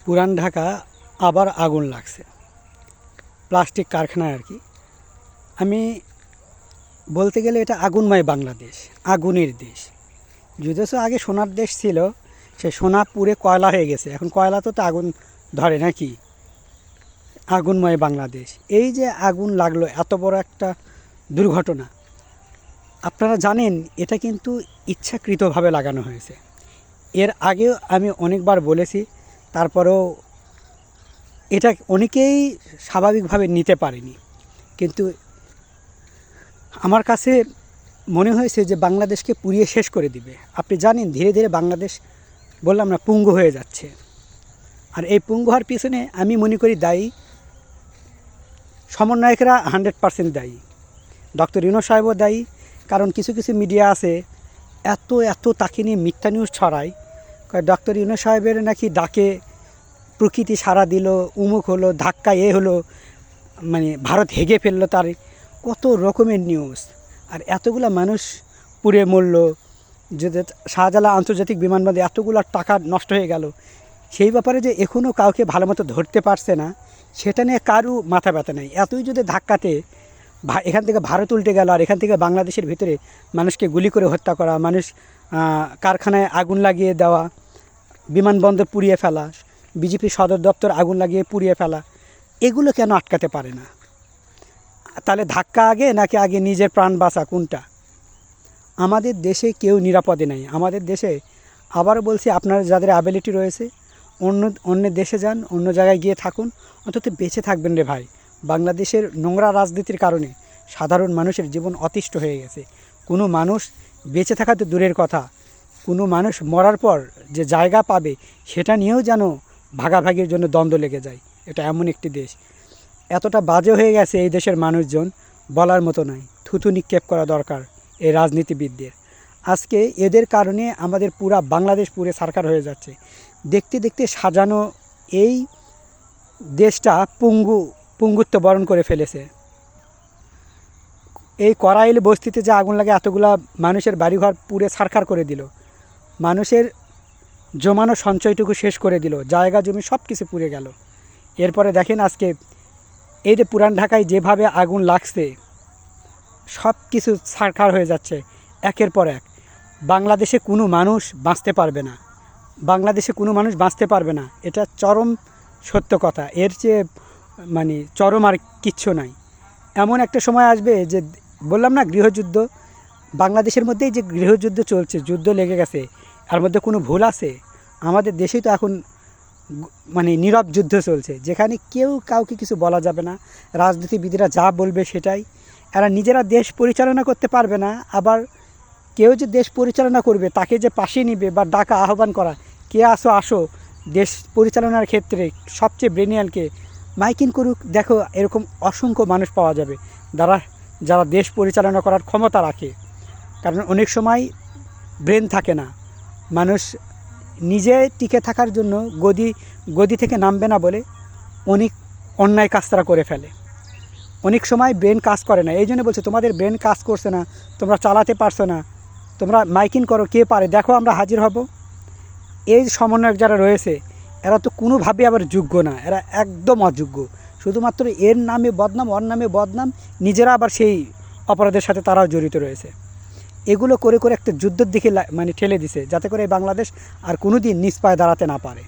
পুরান ঢাকা আবার আগুন লাগছে, প্লাস্টিক কারখানায় আর কি। আমি বলতে গেলে এটা আগুনময় বাংলাদেশ, আগুনের দেশ। যদিও আগে সোনার দেশ ছিল, সে সোনা পুড়ে কয়লা হয়ে গেছে, এখন কয়লা তো আগুন ধরে নাকি। আগুনময় বাংলাদেশ, এই যে আগুন লাগলো, এত বড় একটা দুর্ঘটনা। আপনারা জানেন এটা কিন্তু ইচ্ছাকৃতভাবে লাগানো হয়েছে। এর আগেও আমি অনেকবার বলেছি, তারপরেও এটা অনেকেই স্বাভাবিকভাবে নিতে পারেনি। কিন্তু আমার কাছে মনে হয়েছে যে বাংলাদেশকে পুড়িয়ে শেষ করে দিবে। আপনি জানেন ধীরে ধীরে বাংলাদেশ, বললাম না, পঙ্গু হয়ে যাচ্ছে। আর এই পঙ্গু হওয়ার পিছনে আমি মনে করি দায়ী সমন্বয়করা 100% দায়ী। ডক্টর ইউনূস সাহেবও দায়ী, কারণ কিছু কিছু মিডিয়া আছে এত তাকে নিয়ে মিথ্যা নিউজ ছড়ায়। ডক্টর ইউনূস সাহেবের নাকি ডাকে প্রকৃতি সাড়া দিল, উমুক হলো, ধাক্কা হলো, মানে ভারত হেগে ফেললো, তার কত রকমের নিউজ। আর এতগুলা মানুষ পুড়ে মরল, যদি শাহজালাল আন্তর্জাতিক বিমানবন্দরে এতগুলো টাকা নষ্ট হয়ে গেল, সেই ব্যাপারে যে এখনও কাউকে ভালো মতো ধরতে পারছে না, সেটা নিয়ে কারও মাথা ব্যথা নেই। এতই যদি ধাক্কাতে এখান থেকে ভারত উল্টে গেল, আর এখান থেকে বাংলাদেশের ভিতরে মানুষকে গুলি করে হত্যা করা, মানুষ কারখানায় আগুন লাগিয়ে দেওয়া, বিমানবন্দর পুড়িয়ে ফেলা, বিজেপি সদর দপ্তর আগুন লাগিয়ে পুড়িয়ে ফেলা, এগুলো কেন আটকাতে পারে না? তাহলে ধাক্কা আগে নাকি আগে নিজের প্রাণ বাঁচা, কোনটা? আমাদের দেশে কেউ নিরাপদে নেই। আমাদের দেশে, আবারও বলছি, আপনারা যাদের অ্যাবিলিটি রয়েছে অন্য দেশে যান, অন্য জায়গায় গিয়ে থাকুন, অন্তত বেঁচে থাকবেন রে ভাই। বাংলাদেশের নোংরা রাজনীতির কারণে সাধারণ মানুষের জীবন অতিষ্ঠ হয়ে গেছে। কোনো মানুষ বেঁচে থাকা তো দূরের কথা, কোনো মানুষ মরার পর যে জায়গা পাবে সেটা নিয়েও যেন ভাগাভাগির জন্য দ্বন্দ্ব লেগে যায়। এটা এমন একটি দেশ, এতটা বাজে হয়ে গেছে এই দেশের মানুষজন, বলার মতো নয়। থুতু নিক্ষেপ করা দরকার এই রাজনীতিবিদদের। আজকে এদের কারণে আমাদের পুরা বাংলাদেশ পুরে সারকার হয়ে যাচ্ছে। দেখতে দেখতে সাজানো এই দেশটা পঙ্গুত্ব বরণ করে ফেলেছে। এই করাইল বস্তিতে যে আগুন লাগে এতগুলা মানুষের বাড়িঘর পুড়ে ছারখার করে দিল, মানুষের জমানো সঞ্চয়টুকু শেষ করে দিল, জায়গা জমি সব কিছু পুড়ে গেল। এরপরে দেখেন আজকে এই যে পুরান ঢাকায় যেভাবে আগুন লাগছে, সব কিছু ছারখার হয়ে যাচ্ছে একের পর এক। বাংলাদেশে কোনো মানুষ বাঁচতে পারবে না, বাংলাদেশে কোনো মানুষ বাঁচতে পারবে না, এটা চরম সত্য কথা। এর চেয়ে মানে চরম আর কিচ্ছু নাই। এমন একটা সময় আসবে যে, বললাম না গৃহযুদ্ধ, বাংলাদেশের মধ্যেই যে গৃহযুদ্ধ চলছে, যুদ্ধ লেগে গেছে, এর মধ্যে কোনো ভুল আছে? আমাদের দেশেই তো এখন মানে নীরব যুদ্ধ চলছে, যেখানে কেউ কাউকে কিছু বলা যাবে না, রাজনীতিবিদরা যা বলবে সেটাই। এরা নিজেরা দেশ পরিচালনা করতে পারবে না, আবার কেউ যে দেশ পরিচালনা করবে তাকে যে পাশে নিবে বা ডাকা আহ্বান করা, কে আসো আসো দেশ পরিচালনার ক্ষেত্রে সবচেয়ে ব্রেনিয়ালকে মাইকিং করুক, দেখো এরকম অসংখ্য মানুষ পাওয়া যাবে যারা দেশ পরিচালনা করার ক্ষমতা রাখে। কারণ অনেক সময় ব্রেন থাকে না, মানুষ নিজে টিকে থাকার জন্য গদি থেকে নামবে না বলে অনেক অন্যায় কাজ তারা করে ফেলে। অনেক সময় ব্রেন কাজ করে না, এই জন্য বলছে তোমাদের ব্রেন কাজ করছে না, তোমরা চালাতে পারছো না, তোমরা মাইকিং করো, কে পারে দেখো, আমরা হাজির হব। এই সমন্বয়ক যারা রয়েছে এরা তো কোনোভাবে আবার যোগ্য না, এরা একদম অযোগ্য। শুধুমাত্র এর নামে বদনাম, ওর নামে বদনাম, নিজেরা আবার সেই অপরাধের সাথে তারাও জড়িত রয়েছে। এগুলো করে করে একটা যুদ্ধের দিকে মানে ঠেলে দিছে, যাতে করে বাংলাদেশ আর কোনো দিন নিজ পায়ে দাঁড়াতে না পারে।